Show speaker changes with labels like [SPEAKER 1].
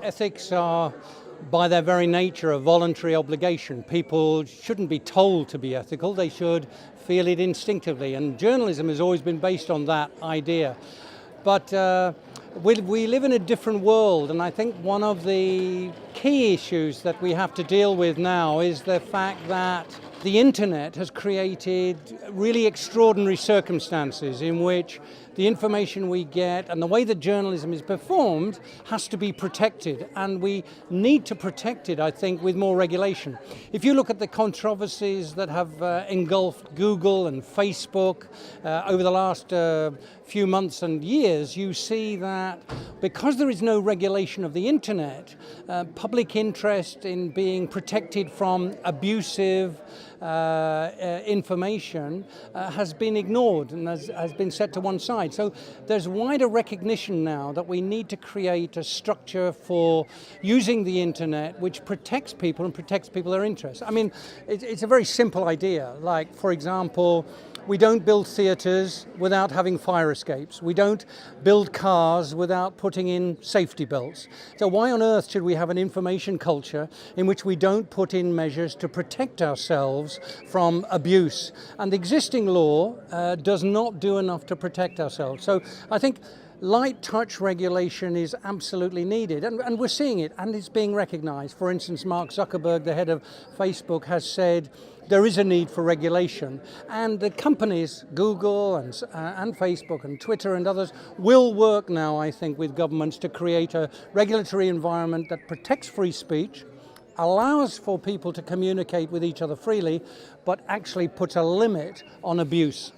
[SPEAKER 1] Ethics are, by their very nature, a voluntary obligation. People shouldn't be told to be ethical, they should feel it instinctively, and journalism has always been based on that idea. But we live in a different world, and I think one of the key issues that we have to deal with now is the fact that the internet has created really extraordinary circumstances in which the information we get and the way that journalism is performed has to be protected, and we need to protect it, I think, with more regulation. If you look at the controversies that have engulfed Google and Facebook over the last few months and years, you see that because there is no regulation of the internet, public interest in being protected from abusive information has been ignored and has been set to one side. So there's wider recognition now that we need to create a structure for using the internet which protects people and protects their interests. I mean, it's a very simple idea. Like, for example, we don't build theatres without having fire escapes. We don't build cars without putting in safety belts. So why on earth should we have an information culture in which we don't put in measures to protect ourselves from abuse? And the existing law does not do enough to protect ourselves. So I think light touch regulation is absolutely needed, and we're seeing it, and it's being recognized. For instance, Mark Zuckerberg, the head of Facebook, has said there is a need for regulation, and the companies, Google and Facebook and Twitter and others, will work now, I think, with governments to create a regulatory environment that protects free speech, allows for people to communicate with each other freely, but actually puts a limit on abuse.